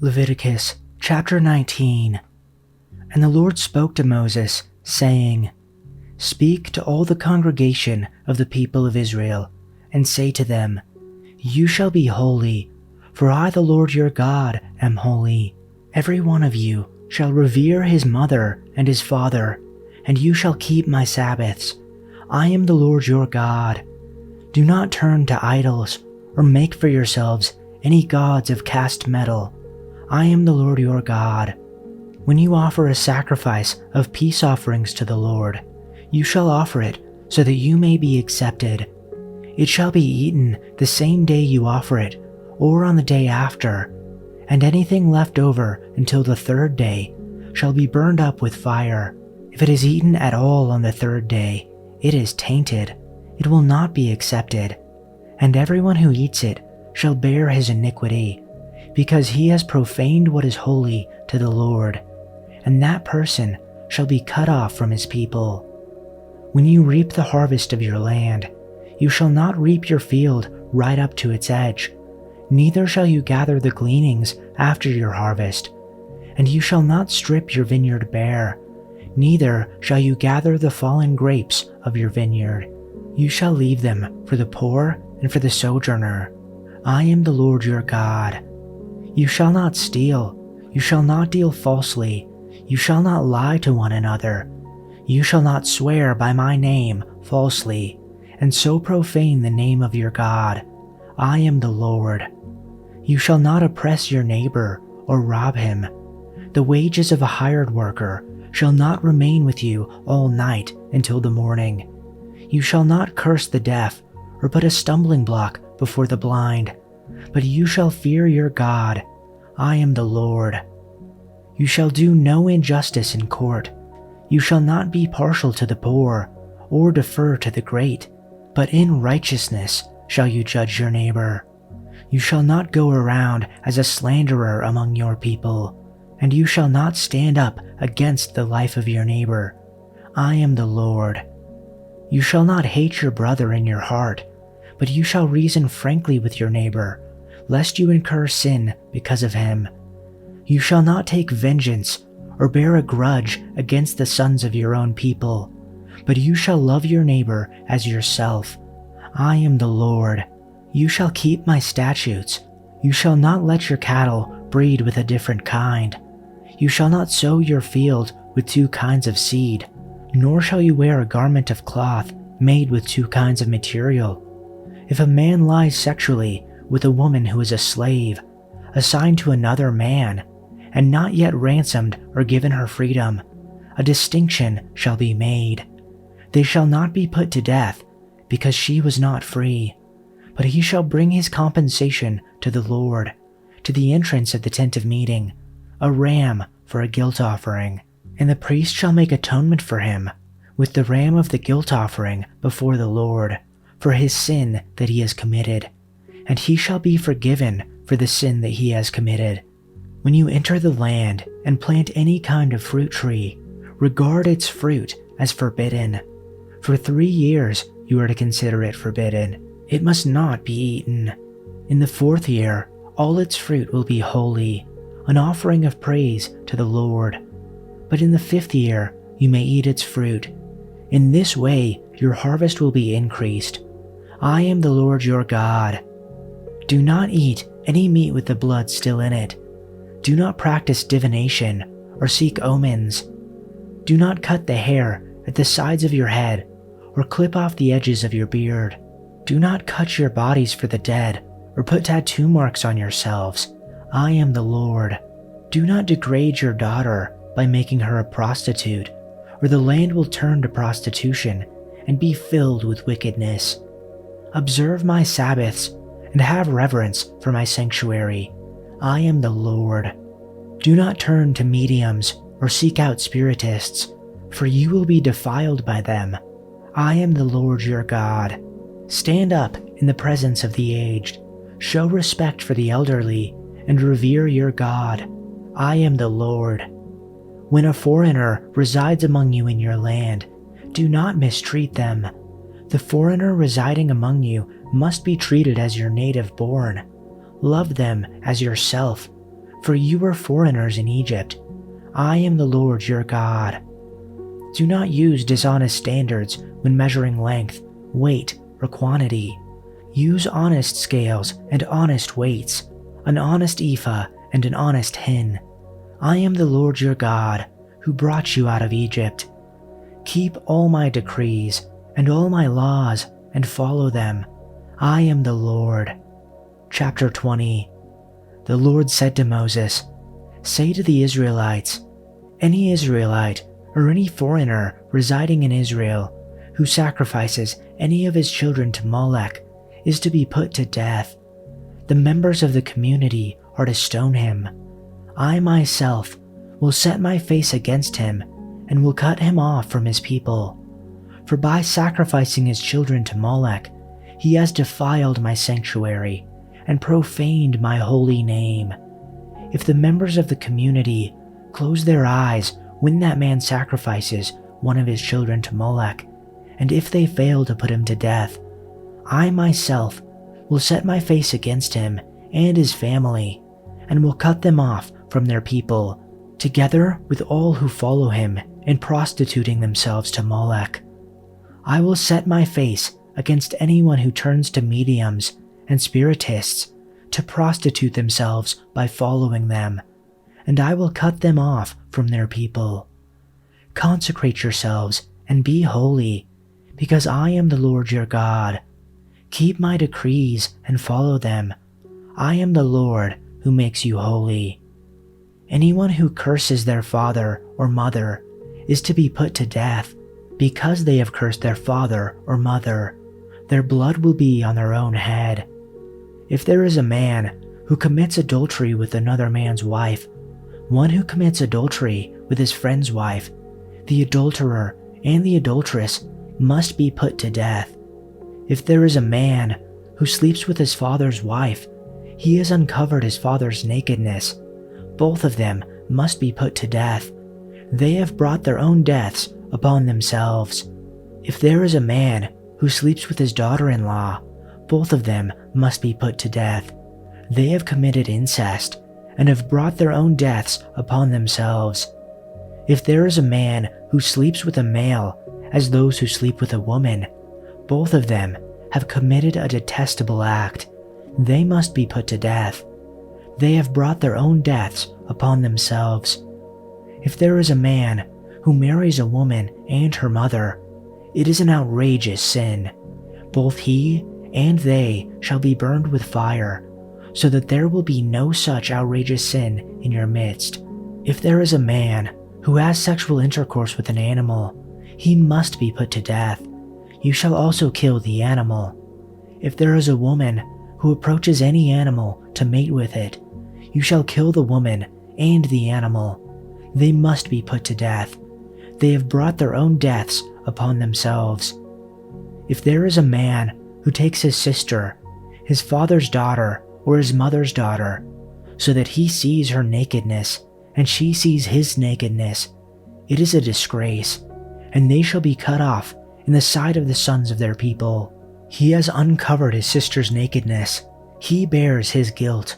Leviticus chapter 19. And the Lord spoke to Moses, saying, Speak to all the congregation of the people of Israel, and say to them, You shall be holy, for I the Lord your God am holy. Every one of you shall revere his mother and his father, and you shall keep my Sabbaths. I am the Lord your God. Do not turn to idols, or make for yourselves any gods of cast metal. I am the Lord your God. When you offer a sacrifice of peace offerings to the Lord, you shall offer it so that you may be accepted. It shall be eaten the same day you offer it, or on the day after, and anything left over until the third day shall be burned up with fire. If it is eaten at all on the third day, it is tainted. It will not be accepted. And everyone who eats it shall bear his iniquity, because he has profaned what is holy to the Lord, and that person shall be cut off from his people. When you reap the harvest of your land, you shall not reap your field right up to its edge, neither shall you gather the gleanings after your harvest, and you shall not strip your vineyard bare, neither shall you gather the fallen grapes of your vineyard. You shall leave them for the poor and for the sojourner. I am the Lord your God. You shall not steal, you shall not deal falsely, you shall not lie to one another, you shall not swear by my name falsely, and so profane the name of your God. I am the Lord. You shall not oppress your neighbor or rob him. The wages of a hired worker shall not remain with you all night until the morning. You shall not curse the deaf or put a stumbling block before the blind, but you shall fear your God. I am the Lord. You shall do no injustice in court. You shall not be partial to the poor or defer to the great, but in righteousness shall you judge your neighbor. You shall not go around as a slanderer among your people, and you shall not stand up against the life of your neighbor. I am the Lord. You shall not hate your brother in your heart, but you shall reason frankly with your neighbor, lest you incur sin because of him. You shall not take vengeance or bear a grudge against the sons of your own people, but you shall love your neighbor as yourself. I am the Lord. You shall keep my statutes. You shall not let your cattle breed with a different kind. You shall not sow your field with two kinds of seed, nor shall you wear a garment of cloth made with two kinds of material. If a man lies sexually with a woman who is a slave, assigned to another man, and not yet ransomed or given her freedom, a distinction shall be made. They shall not be put to death, because she was not free, but he shall bring his compensation to the Lord, to the entrance of the tent of meeting, a ram for a guilt offering. And the priest shall make atonement for him with the ram of the guilt offering before the Lord, for his sin that he has committed, and he shall be forgiven for the sin that he has committed. When you enter the land and plant any kind of fruit tree, regard its fruit as forbidden. For 3 years you are to consider it forbidden. It must not be eaten. In the 4th year, all its fruit will be holy, an offering of praise to the Lord. But in the 5th year, you may eat its fruit. In this way, your harvest will be increased. I am the Lord your God. Do not eat any meat with the blood still in it. Do not practice divination or seek omens. Do not cut the hair at the sides of your head or clip off the edges of your beard. Do not cut your bodies for the dead or put tattoo marks on yourselves. I am the Lord. Do not degrade your daughter by making her a prostitute, or the land will turn to prostitution and be filled with wickedness. Observe my Sabbaths and have reverence for my sanctuary. I am the Lord. Do not turn to mediums or seek out spiritists, for you will be defiled by them. I am the Lord your God. Stand up in the presence of the aged. Show respect for the elderly and revere your God. I am the Lord. When a foreigner resides among you in your land, do not mistreat them. The foreigner residing among you must be treated as your native born. Love them as yourself, for you were foreigners in Egypt. I am the Lord your God. Do not use dishonest standards when measuring length, weight, or quantity. Use honest scales and honest weights, an honest ephah and an honest hin. I am the Lord your God, who brought you out of Egypt. Keep all my decrees and all my laws and follow them. I am the Lord. Chapter 20. The Lord said to Moses, Say to the Israelites, any Israelite or any foreigner residing in Israel who sacrifices any of his children to Molech is to be put to death. The members of the community are to stone him. I myself will set my face against him and will cut him off from his people. For by sacrificing his children to Molech, he has defiled my sanctuary and profaned my holy name. If the members of the community close their eyes when that man sacrifices one of his children to Molech, and if they fail to put him to death, I myself will set my face against him and his family, and will cut them off from their people, together with all who follow him in prostituting themselves to Molech. I will set my face against anyone who turns to mediums and spiritists to prostitute themselves by following them, and I will cut them off from their people. Consecrate yourselves and be holy, because I am the Lord your God. Keep my decrees and follow them. I am the Lord who makes you holy. Anyone who curses their father or mother is to be put to death because they have cursed their father or mother. Their blood will be on their own head. If there is a man who commits adultery with another man's wife, one who commits adultery with his friend's wife, the adulterer and the adulteress must be put to death. If there is a man who sleeps with his father's wife, he has uncovered his father's nakedness. Both of them must be put to death. They have brought their own deaths upon themselves. If there is a man who sleeps with his daughter-in-law, both of them must be put to death. They have committed incest and have brought their own deaths upon themselves. If there is a man who sleeps with a male as those who sleep with a woman, both of them have committed a detestable act. They must be put to death. They have brought their own deaths upon themselves. If there is a man who marries a woman and her mother, it is an outrageous sin. Both he and they shall be burned with fire, so that there will be no such outrageous sin in your midst. If there is a man who has sexual intercourse with an animal, he must be put to death. You shall also kill the animal. If there is a woman who approaches any animal to mate with it, you shall kill the woman and the animal. They must be put to death. They have brought their own deaths upon themselves. If there is a man who takes his sister, his father's daughter, or his mother's daughter, so that he sees her nakedness and she sees his nakedness, it is a disgrace, and they shall be cut off in the sight of the sons of their people. He has uncovered his sister's nakedness. He bears his guilt.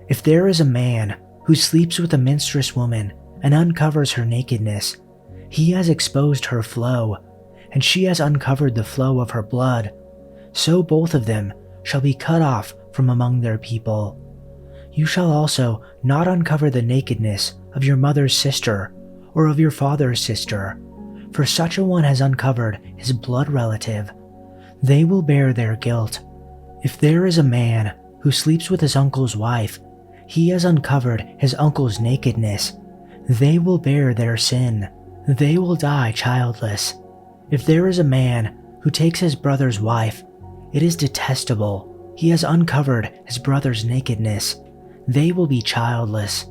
If there is a man who sleeps with a menstruous woman and uncovers her nakedness, he has exposed her flow, and she has uncovered the flow of her blood. So both of them shall be cut off from among their people. You shall also not uncover the nakedness of your mother's sister or of your father's sister, for such a one has uncovered his blood relative. They will bear their guilt. If there is a man who sleeps with his uncle's wife, he has uncovered his uncle's nakedness. They will bear their sin. They will die childless. If there is a man who takes his brother's wife, it is detestable. He has uncovered his brother's nakedness. They will be childless.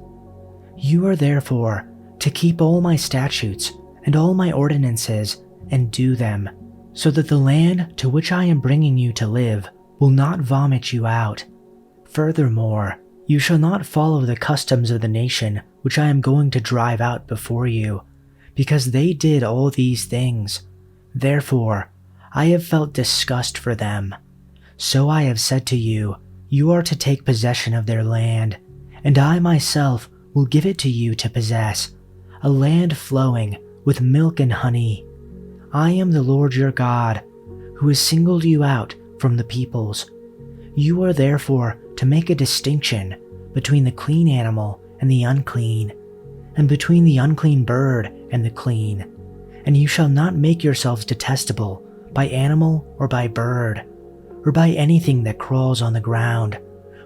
You are therefore to keep all my statutes and all my ordinances and do them, so that the land to which I am bringing you to live will not vomit you out. Furthermore, you shall not follow the customs of the nation which I am going to drive out before you, because they did all these things. Therefore, I have felt disgust for them. So I have said to you, you are to take possession of their land, and I myself will give it to you to possess, a land flowing with milk and honey. I am the Lord your God, who has singled you out from the peoples. You are therefore to make a distinction between the clean animal and the unclean, and between the unclean bird and the clean. And you shall not make yourselves detestable by animal or by bird, or by anything that crawls on the ground,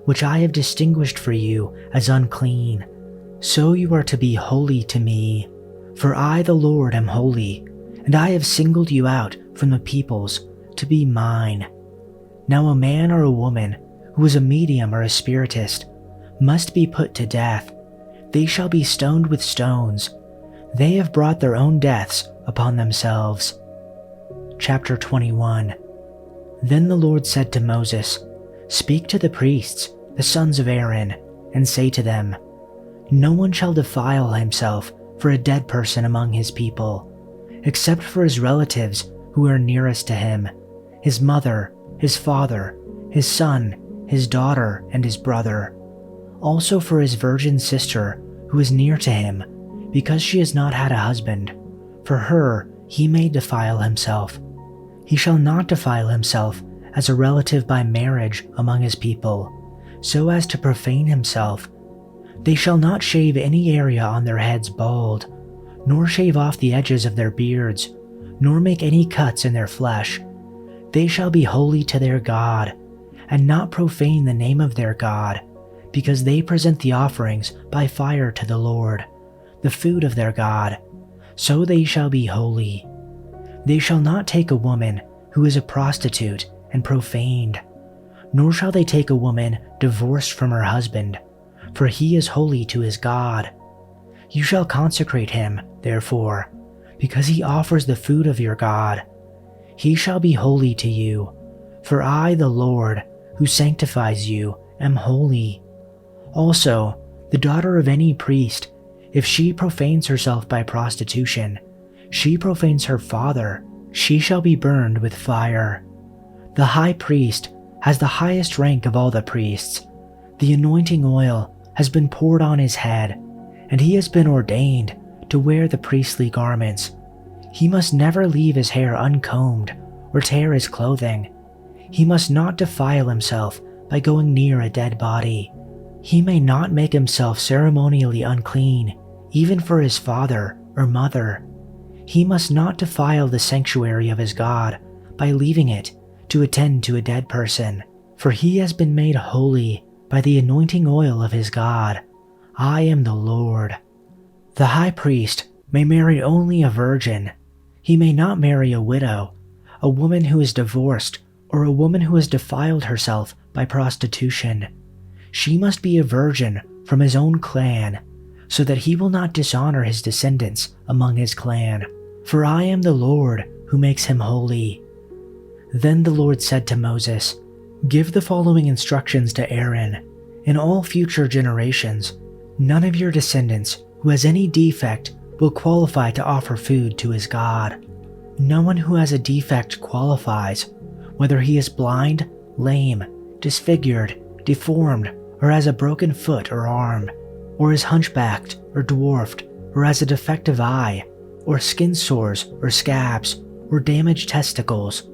which I have distinguished for you as unclean. So you are to be holy to me, for I the Lord am holy, and I have singled you out from the peoples to be mine. Now a man or a woman who is a medium or a spiritist must be put to death. They shall be stoned with stones. They have brought their own deaths upon themselves. Chapter 21. Then the Lord said to Moses, Speak to the priests, the sons of Aaron, and say to them, No one shall defile himself for a dead person among his people, except for his relatives who are nearest to him, his mother, his father, his son, his daughter, and his brother. Also for his virgin sister who is near to him, because she has not had a husband. For her he may defile himself. He shall not defile himself as a relative by marriage among his people, so as to profane himself. They shall not shave any area on their heads bald, nor shave off the edges of their beards, nor make any cuts in their flesh. They shall be holy to their God, and not profane the name of their God, because they present the offerings by fire to the Lord, the food of their God. So they shall be holy. They shall not take a woman who is a prostitute and profaned, nor shall they take a woman divorced from her husband, for he is holy to his God. You shall consecrate him, therefore, because he offers the food of your God. He shall be holy to you, for I, the Lord, who sanctifies you, am holy. Also, the daughter of any priest, if she profanes herself by prostitution, she profanes her father, she shall be burned with fire. The high priest has the highest rank of all the priests. The anointing oil has been poured on his head, and he has been ordained to wear the priestly garments. He must never leave his hair uncombed or tear his clothing. He must not defile himself by going near a dead body. He may not make himself ceremonially unclean, even for his father or mother. He must not defile the sanctuary of his God by leaving it to attend to a dead person, for he has been made holy by the anointing oil of his God. I am the Lord. The high priest may marry only a virgin. He may not marry a widow, a woman who is divorced, or a woman who has defiled herself by prostitution. She must be a virgin from his own clan, so that he will not dishonor his descendants among his clan. For I am the Lord who makes him holy. Then the Lord said to Moses, Give the following instructions to Aaron. In all future generations, none of your descendants who has any defect will qualify to offer food to his God. No one who has a defect qualifies, whether he is blind, lame, disfigured, deformed, or has a broken foot or arm, or is hunchbacked or dwarfed, or has a defective eye, or skin sores or scabs, or damaged testicles.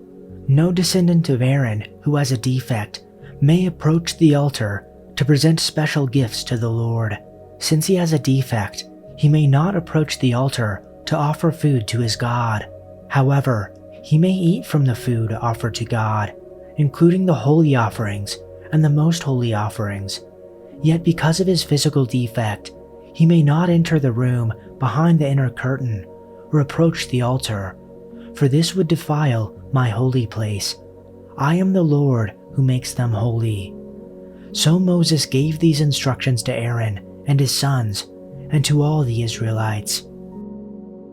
No descendant of Aaron who has a defect may approach the altar to present special gifts to the Lord. Since he has a defect, he may not approach the altar to offer food to his God. However, he may eat from the food offered to God, including the holy offerings and the most holy offerings. Yet because of his physical defect, he may not enter the room behind the inner curtain or approach the altar, for this would defile my holy place. I am the Lord who makes them holy. So Moses gave these instructions to Aaron and his sons and to all the Israelites.